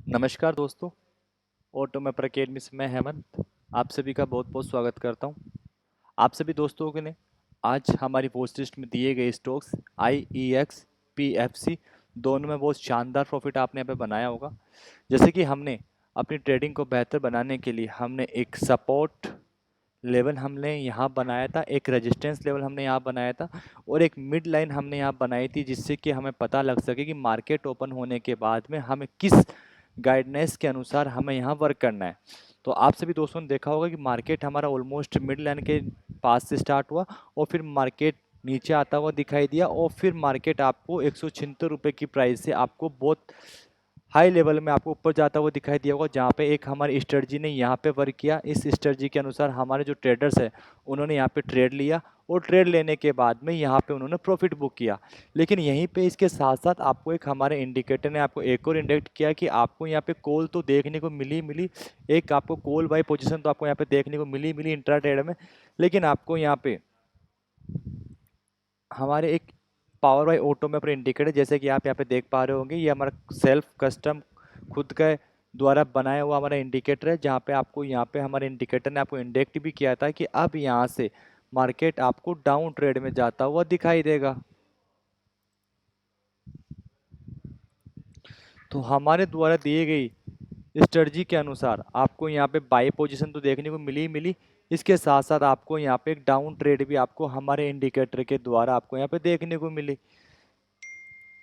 नमस्कार दोस्तों। Auto mapper academy से मैं हेमंत आप सभी का बहुत बहुत स्वागत करता हूं। आप सभी दोस्तों के ने आज हमारी वॉच लिस्ट में दिए गए स्टॉक्स IEX PFC दोनों में बहुत शानदार प्रॉफिट आपने यहाँ पे बनाया होगा। जैसे कि हमने अपनी ट्रेडिंग को बेहतर बनाने के लिए हमने एक सपोर्ट लेवल हमने यहाँ बनाया था, एक रेजिस्टेंस लेवल हमने यहाँ बनाया था और एक मिड लाइन हमने यहाँ बनाई थी, जिससे कि हमें पता लग सके कि मार्केट ओपन होने के बाद में हमें किस गाइडलाइंस के अनुसार हमें यहाँ वर्क करना है। तो आप सभी दोस्तों ने देखा होगा कि मार्केट हमारा ऑलमोस्ट मिड लाइन के पास से स्टार्ट हुआ और फिर मार्केट नीचे आता हुआ दिखाई दिया और फिर मार्केट आपको 176 रुपये की प्राइस से आपको बहुत हाई लेवल में आपको ऊपर जाता हुआ दिखाई दिया होगा, जहाँ पे एक हमारी स्ट्रेटजी ने यहाँ पे वर्क किया। इस स्ट्रेटजी के अनुसार हमारे जो ट्रेडर्स हैं उन्होंने यहाँ पे ट्रेड लिया और ट्रेड लेने के बाद में यहाँ पे उन्होंने प्रॉफिट बुक किया। लेकिन यहीं पे इसके साथ साथ आपको एक हमारे इंडिकेटर ने आपको एक और इंडिकेट किया कि आपको यहाँ पे कॉल तो देखने को मिली एक आपको कॉल बाय पोजिशन तो आपको यहाँ पे देखने को मिली इंट्रा ट्रेड में। लेकिन आपको यहाँ पे हमारे एक पावर बाय ऑटो में अपने इंडिकेटर, जैसे कि आप यहाँ पे देख पा रहे होंगे, ये हमारा सेल्फ कस्टम खुद का द्वारा बनाया हुआ हमारा इंडिकेटर है, जहाँ पे आपको यहाँ पे हमारे इंडिकेटर ने आपको इंडिकेट भी किया था कि अब यहाँ से मार्केट आपको डाउन ट्रेड में जाता हुआ दिखाई देगा। तो हमारे द्वारा दिए गई स्ट्रेटजी के अनुसार आपको यहाँ पे बाई पोजीशन तो देखने को मिली, इसके साथ साथ आपको यहाँ पे एक डाउन ट्रेड भी आपको हमारे इंडिकेटर के द्वारा आपको यहाँ पे देखने को मिली।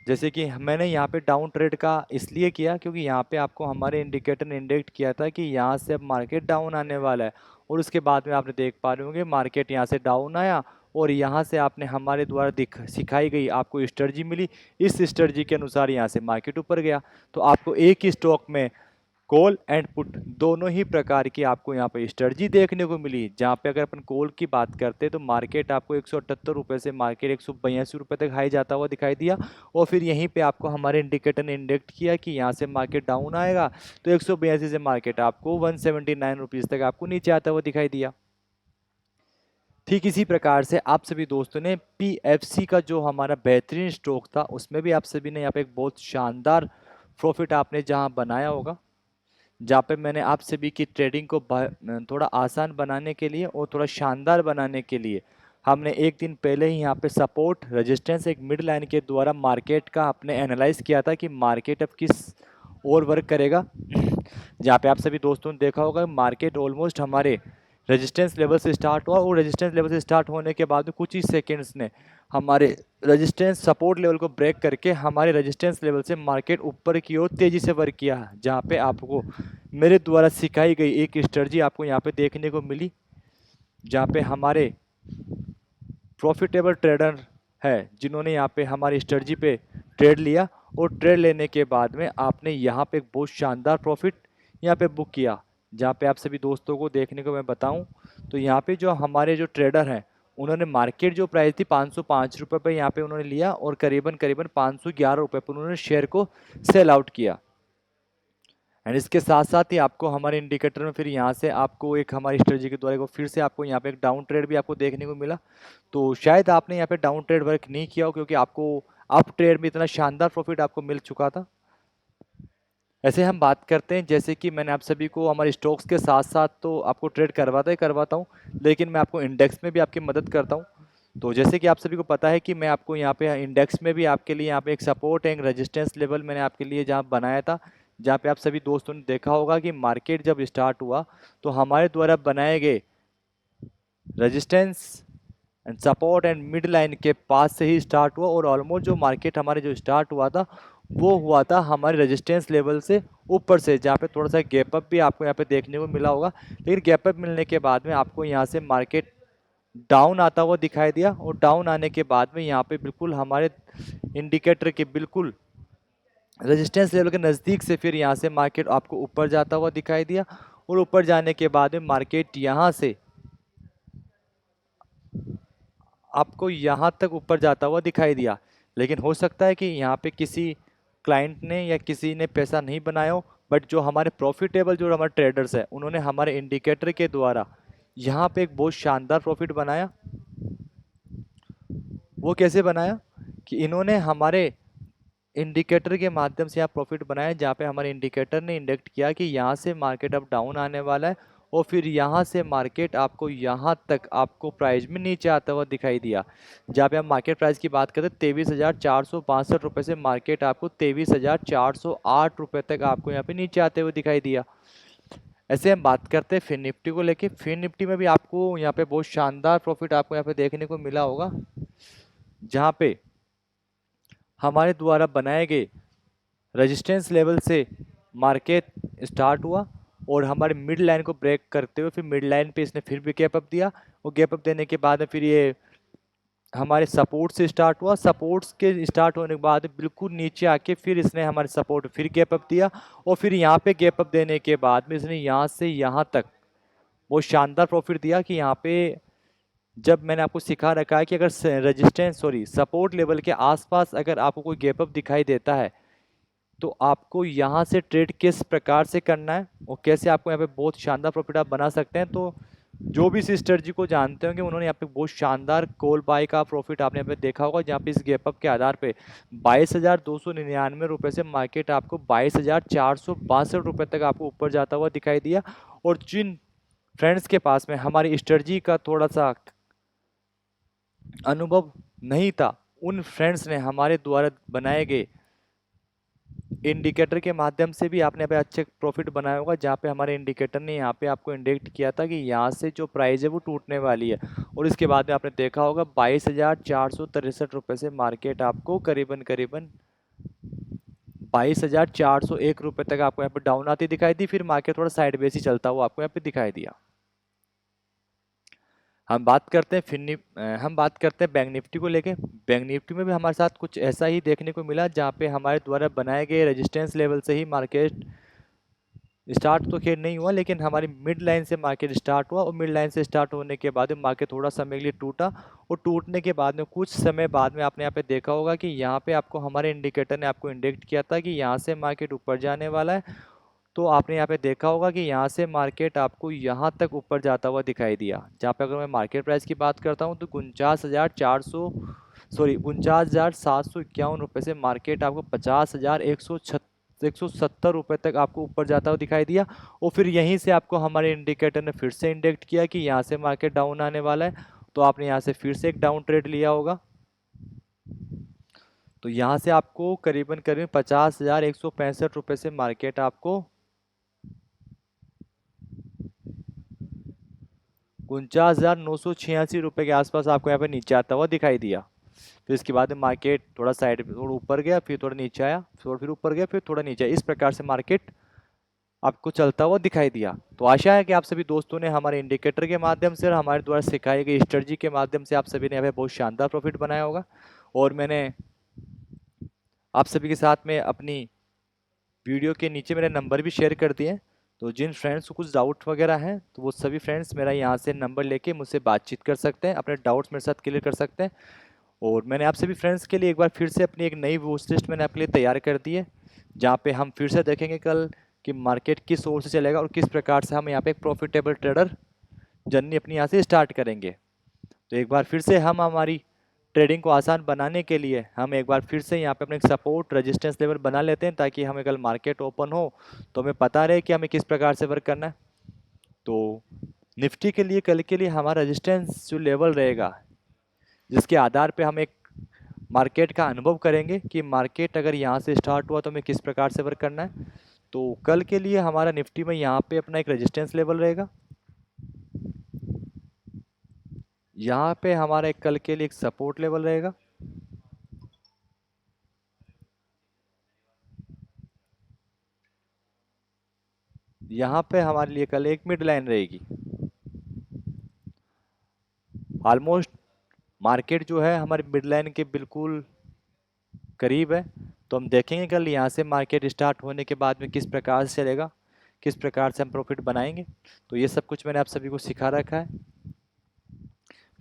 जैसे कि मैंने यहाँ पे डाउन ट्रेड का इसलिए किया क्योंकि यहाँ पे आपको हमारे इंडिकेटर ने इंडिकेट किया था कि यहाँ से अब मार्केट डाउन आने वाला है और उसके बाद में आपने देख पा रहे होंगे मार्केट यहाँ से डाउन आया और यहाँ से आपने हमारे द्वारा सिखाई गई आपको स्ट्रेटजी मिली, इस स्ट्रेटजी के अनुसार यहाँ से मार्केट ऊपर गया। तो आपको एक ही स्टॉक में कॉल एंड पुट दोनों ही प्रकार की आपको यहाँ पे स्ट्रेटजी देखने को मिली। जहाँ पे अगर अपन कॉल की बात करते हैं तो मार्केट आपको 178 रुपये से मार्केट 182 रुपये तक हाई जाता हुआ दिखाई दिया और फिर यहीं पे आपको हमारे इंडिकेटर ने इंडिकेट किया कि यहाँ से मार्केट डाउन आएगा तो 182 से मार्केट आपको 179 रुपीज़ तक आपको नीचे आता हुआ दिखाई दिया। ठीक इसी प्रकार से आप सभी दोस्तों ने PFC का जो हमारा बेहतरीन स्टॉक था उसमें भी आप सभी ने यहाँ पे एक बहुत शानदार प्रॉफिट आपने जहाँ बनाया होगा, जहाँ पे मैंने आप सभी की ट्रेडिंग को थोड़ा आसान बनाने के लिए और थोड़ा शानदार बनाने के लिए हमने एक दिन पहले ही यहाँ पे सपोर्ट रेजिस्टेंस एक मिड लाइन के द्वारा मार्केट का आपने एनालाइज किया था कि मार्केट अब किस और वर्क करेगा। जहाँ पे आप सभी दोस्तों ने देखा होगा मार्केट ऑलमोस्ट हमारे रेजिस्टेंस लेवल से स्टार्ट हुआ और रेजिस्टेंस लेवल से स्टार्ट होने के बाद में कुछ ही सेकेंड्स ने हमारे रेजिस्टेंस सपोर्ट लेवल को ब्रेक करके हमारे रेजिस्टेंस लेवल से मार्केट ऊपर की ओर तेज़ी से वर्क किया। जहाँ पे आपको मेरे द्वारा सिखाई गई एक स्ट्रेटजी आपको यहाँ पे देखने को मिली, जहाँ पे हमारे प्रॉफिटेबल ट्रेडर है जिन्होंने यहाँ पे हमारी स्ट्रेटजी पे ट्रेड लिया और ट्रेड लेने के बाद में आपने यहाँ पे एक बहुत शानदार प्रॉफिट यहाँ पे बुक किया। जहाँ पे आप सभी दोस्तों को देखने को मैं बताऊं तो यहाँ पे जो हमारे जो ट्रेडर हैं उन्होंने मार्केट जो प्राइस थी 505 रुपये पे यहाँ पे उन्होंने लिया और करीबन करीबन 511 रुपये पर उन्होंने शेयर को सेल आउट किया। एंड इसके साथ साथ ही आपको हमारे इंडिकेटर में फिर यहाँ से आपको एक हमारी स्ट्रेटजी के द्वारा फिर से आपको यहाँ पे एक डाउन ट्रेड भी आपको देखने को मिला। तो शायद आपने यहाँ पे डाउन ट्रेड वर्क नहीं किया हो क्योंकि आपको अप ट्रेड में इतना शानदार प्रॉफिट आपको मिल चुका था। ऐसे हम बात करते हैं, जैसे कि मैंने आप सभी को हमारे स्टॉक्स के साथ साथ तो आपको ट्रेड करवाता हूँ, लेकिन मैं आपको इंडेक्स में भी आपकी मदद करता हूँ। तो जैसे कि आप सभी को पता है कि मैं आपको यहाँ पे इंडेक्स में भी आपके लिए यहाँ पे एक सपोर्ट एंड रेजिस्टेंस लेवल मैंने आपके लिए जहाँ बनाया था, जहाँ पे आप सभी दोस्तों ने देखा होगा कि मार्केट जब स्टार्ट हुआ तो हमारे द्वारा बनाए गए resistance and support and mid line के पास से ही स्टार्ट हुआ और ऑलमोस्ट जो मार्केट हमारे जो स्टार्ट हुआ था वो हुआ था हमारे रेजिस्टेंस लेवल से ऊपर से, जहाँ पे थोड़ा सा गैप अप भी आपको यहाँ पे देखने को मिला होगा। लेकिन गैप अप मिलने के बाद में आपको यहाँ से मार्केट डाउन आता हुआ दिखाई दिया और डाउन आने के बाद में यहाँ पे बिल्कुल हमारे इंडिकेटर के बिल्कुल रेजिस्टेंस लेवल के नज़दीक से फिर यहाँ से मार्केट आपको ऊपर जाता हुआ दिखाई दिया और ऊपर जाने के बाद में मार्केट यहाँ से आपको यहाँ तक ऊपर जाता हुआ दिखाई दिया। लेकिन हो सकता है कि यहाँ पे किसी क्लाइंट ने या किसी ने पैसा नहीं बनाया हो, बट जो हमारे प्रॉफिटेबल जो हमारे ट्रेडर्स हैं उन्होंने हमारे इंडिकेटर के द्वारा यहाँ पे एक बहुत शानदार प्रॉफिट बनाया। वो कैसे बनाया कि इन्होंने हमारे इंडिकेटर के माध्यम से आप प्रॉफिट बनाए, जहाँ पे हमारे इंडिकेटर ने इंडिकेट किया कि यहाँ से मार्केट अब डाउन आने वाला है और फिर यहाँ से मार्केट आपको यहाँ तक आपको प्राइस में नीचे आता हुआ दिखाई दिया। जहाँ पे हम मार्केट प्राइस की बात करें 23,462 रुपये से मार्केट आपको 23,408 रुपये तक आपको यहाँ पे नीचे आते हुए दिखाई दिया। ऐसे हम बात करते हैं फिन निफ्टी को लेके। फिन निफ्टी में भी आपको यहाँ पे बहुत शानदार प्रॉफिट आपको यहाँ पे देखने को मिला होगा, जहाँ पे हमारे द्वारा बनाए गए रेजिस्टेंस लेवल से मार्केट स्टार्ट हुआ और हमारे मिड लाइन को ब्रेक करते हुए फिर मिड लाइन पे इसने फिर भी गैप अप दिया और गैप अप देने के बाद में फिर ये हमारे सपोर्ट से स्टार्ट हुआ। सपोर्ट्स के स्टार्ट होने के बाद बिल्कुल नीचे आके फिर इसने हमारे सपोर्ट फिर गैप अप दिया और फिर यहाँ पे गैप अप देने के बाद में इसने यहाँ से यहाँ तक बहुत शानदार प्रॉफिट दिया कि यहाँ पे जब मैंने आपको सिखा रखा है कि अगर सपोर्ट लेवल के आसपास अगर आपको कोई गैप अप दिखाई देता है तो आपको यहाँ से ट्रेड किस प्रकार से करना है और कैसे आपको यहाँ पे बहुत शानदार प्रॉफिट आप बना सकते हैं। तो जो भी इस स्ट्रेटजी को जानते होंगे उन्होंने यहाँ पे बहुत शानदार कॉल बाय का प्रॉफिट आपने यहाँ पे देखा होगा, जहाँ पे इस गैप अप के आधार पे 22,299 रुपये से मार्केट आपको 22,462 रुपये तक आपको ऊपर जाता हुआ दिखाई दिया। और जिन फ्रेंड्स के पास में हमारी स्ट्रेटजी का थोड़ा सा अनुभव नहीं था, उन फ्रेंड्स ने हमारे द्वारा बनाए गए इंडिकेटर के माध्यम से भी आपने पे अच्छे प्रॉफिट बनाया होगा, जहाँ पे हमारे इंडिकेटर ने यहाँ पे आपको इंडिकेट किया था कि यहाँ से जो प्राइस है वो टूटने वाली है और इसके बाद में आपने देखा होगा 22,463 रुपये से मार्केट आपको करीबन करीबन 22,401 रुपये तक आपको यहाँ पे डाउन आती दिखाई दी। फिर मार्केट थोड़ा साइड बेस ही चलता हुआ आपको यहाँ पे दिखाई दिया। हम बात करते हैं बैंक निफ्टी को लेके। बैंक निफ्टी में भी हमारे साथ कुछ ऐसा ही देखने को मिला, जहाँ पे हमारे द्वारा बनाए गए रेजिस्टेंस लेवल से ही मार्केट स्टार्ट तो खैर नहीं हुआ, लेकिन हमारी मिड लाइन से मार्केट स्टार्ट हुआ और मिड लाइन से स्टार्ट होने के बाद मार्केट थोड़ा समय के लिए टूटा और टूटने के बाद में कुछ समय बाद में आपने यहाँ पे देखा होगा कि यहाँ पे आपको हमारे इंडिकेटर ने आपको इंडिकेट किया था कि यहाँ से मार्केट ऊपर जाने वाला है। तो आपने यहाँ पे देखा होगा कि यहाँ से मार्केट आपको यहाँ तक ऊपर जाता हुआ दिखाई दिया, जहाँ पे अगर मैं मार्केट प्राइस की बात करता हूँ तो 49,751 रुपये से मार्केट आपको 50,170 रुपये तक आपको ऊपर जाता हुआ दिखाई दिया। और फिर यहीं से आपको हमारे इंडिकेटर ने फिर से इंडिकेट किया कि यहाँ से मार्केट डाउन आने वाला है, तो आपने यहाँ से फिर से एक डाउन ट्रेड लिया होगा। तो यहाँ से आपको करीबन करीबन 50,165 रुपये से मार्केट आपको 49,986 रुपये के आसपास आपको यहाँ पे नीचे आता हुआ दिखाई दिया। फिर इसके बाद में मार्केट थोड़ा साइड थोड़ा ऊपर गया, फिर थोड़ा नीचे आया, फिर ऊपर गया, फिर थोड़ा नीचे आया। इस प्रकार से मार्केट आपको चलता हुआ दिखाई दिया। तो आशा है कि आप सभी दोस्तों ने हमारे इंडिकेटर के माध्यम से और हमारे द्वारा सिखाई गई स्ट्रेटजी के माध्यम से आप सभी ने यहाँ पे बहुत शानदार प्रॉफिट बनाया होगा। और मैंने आप सभी के साथ में अपनी वीडियो के नीचे मेरे नंबर भी शेयर कर दिए, तो जिन फ्रेंड्स को कुछ डाउट वगैरह हैं तो वो सभी फ्रेंड्स मेरा यहाँ से नंबर लेके मुझसे बातचीत कर सकते हैं, अपने डाउट्स मेरे साथ क्लियर कर सकते हैं। और मैंने आप सभी फ्रेंड्स के लिए एक बार फिर से अपनी एक नई वॉच लिस्ट मैंने आपके लिए तैयार कर दी है, जहाँ पे हम फिर से देखेंगे कल कि मार्केट किस ओर से चलेगा और किस प्रकार से हम यहाँ पे एक प्रॉफिटेबल ट्रेडर जर्नी अपनी यहाँ से स्टार्ट करेंगे। तो एक बार फिर से हम हमारी ट्रेडिंग को आसान बनाने के लिए हम एक बार फिर से यहाँ पे अपने सपोर्ट रेजिस्टेंस लेवल बना लेते हैं, ताकि हमें कल मार्केट ओपन हो तो हमें पता रहे कि हमें किस प्रकार से वर्क करना है। तो निफ्टी के लिए कल के लिए हमारा रेजिस्टेंस जो लेवल रहेगा, जिसके आधार पे हम एक मार्केट का अनुभव करेंगे कि मार्केट अगर यहाँ से स्टार्ट हुआ तो हमें किस प्रकार से वर्क करना है। तो कल के लिए हमारा निफ्टी में यहाँ पे अपना एक रेजिस्टेंस लेवल रहेगा, यहाँ पे हमारा एक कल के लिए एक सपोर्ट लेवल रहेगा, यहाँ पे हमारे लिए कल एक मिड लाइन रहेगी। ऑलमोस्ट मार्केट जो है हमारे मिड लाइन के बिल्कुल करीब है। तो हम देखेंगे कल यहाँ से मार्केट स्टार्ट होने के बाद में किस प्रकार से चलेगा, किस प्रकार से हम प्रॉफिट बनाएंगे। तो ये सब कुछ मैंने आप सभी को सिखा रखा है।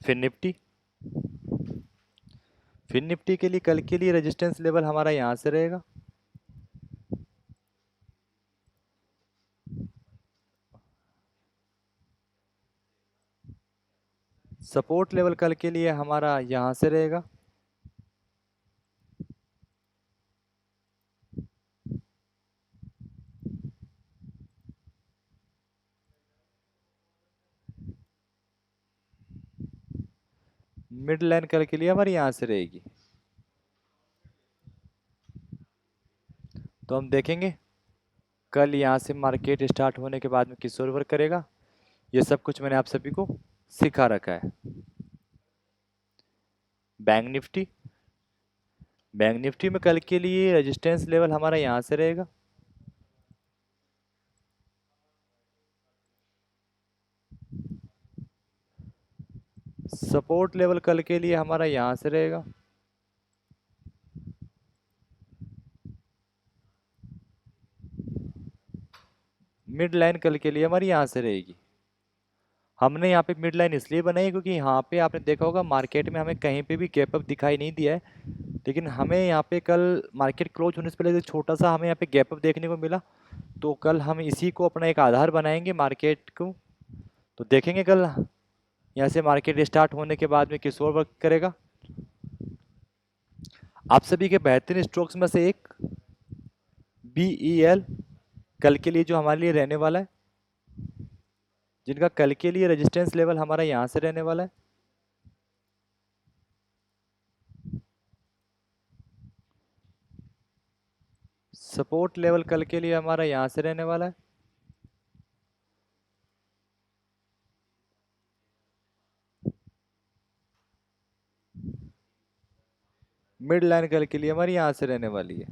फिर निफ्टी के लिए कल के लिए रेजिस्टेंस लेवल हमारा यहाँ से रहेगा, सपोर्ट लेवल कल के लिए हमारा यहाँ से रहेगा, मिड लाइन कल के लिए हमारी यहाँ से रहेगी। तो हम देखेंगे कल यहाँ से मार्केट स्टार्ट होने के बाद में किस ओर वर्क करेगा। ये सब कुछ मैंने आप सभी को सिखा रखा है। बैंक निफ्टी में कल के लिए रेजिस्टेंस लेवल हमारा यहाँ से रहेगा। सपोर्ट लेवल कल के लिए हमारा यहाँ से रहेगा। मिड लाइन कल के लिए हमारी यहाँ से रहेगी। हमने यहाँ पे मिड लाइन इसलिए बनाई क्योंकि यहाँ पे आपने देखा होगा मार्केट में हमें कहीं पे भी गैप अप दिखाई नहीं दिया है, लेकिन हमें यहाँ पे कल मार्केट क्लोज होने से पहले एक छोटा सा हमें यहाँ पे गैप अप देखने को मिला। तो कल हम इसी को अपना एक आधार बनाएंगे मार्केट को। तो देखेंगे कल यहाँ से मार्केट स्टार्ट होने के बाद में किस ओर वर्क करेगा। आप सभी के बेहतरीन स्ट्रोक्स में से एक BEL कल के लिए जो हमारे लिए रहने वाला है, जिनका कल के लिए रेजिस्टेंस लेवल हमारा यहाँ से रहने वाला है। सपोर्ट लेवल कल के लिए हमारा यहाँ से रहने वाला है। मिड लाइन कल के लिए हमारी यहाँ से रहने वाली है।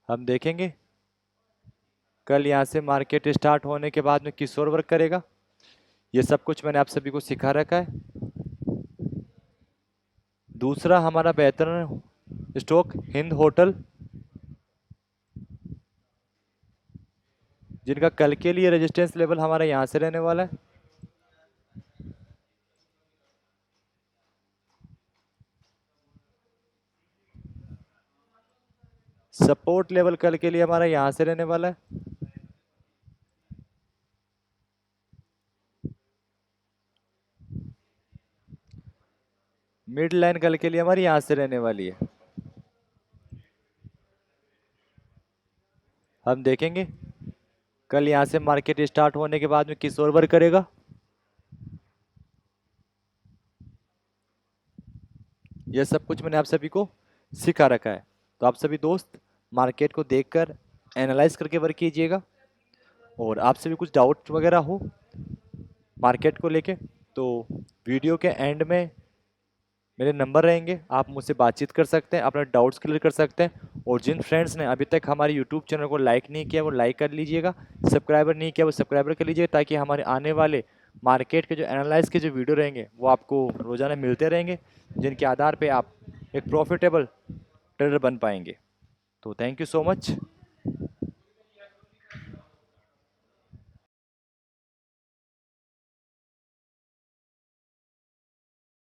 हम देखेंगे कल यहाँ से मार्केट स्टार्ट होने के बाद में किस ओर वर्क करेगा। ये सब कुछ मैंने आप सभी को सिखा रखा है। दूसरा हमारा बेहतरीन स्टॉक हिंद होटल, जिनका कल के लिए रेजिस्टेंस लेवल हमारा यहाँ से रहने वाला है। सपोर्ट लेवल कल के लिए हमारा यहाँ से रहने वाला है। मिड लाइन कल के लिए हमारी यहाँ से रहने वाली है। हम देखेंगे कल यहाँ से मार्केट स्टार्ट होने के बाद में किस ओर वर्क करेगा। यह सब कुछ मैंने आप सभी को सिखा रखा है। तो आप सभी दोस्त मार्केट को देखकर एनालाइज करके वर्क कीजिएगा। और आप सभी कुछ डाउट वगैरह हो मार्केट को लेके तो वीडियो के एंड में मेरे नंबर रहेंगे, आप मुझसे बातचीत कर सकते हैं, अपने डाउट्स क्लियर कर सकते हैं। और जिन फ्रेंड्स ने अभी तक हमारे यूट्यूब चैनल को लाइक नहीं किया वो लाइक कर लीजिएगा, सब्सक्राइबर नहीं किया वो सब्सक्राइबर कर लीजिएगा, ताकि हमारे आने वाले मार्केट के जो एनालाइज के जो वीडियो रहेंगे वो आपको रोज़ाना मिलते रहेंगे, जिनके आधार पर आप एक प्रॉफिटेबल ट्रेडर बन पाएंगे। तो थैंक यू सो मच।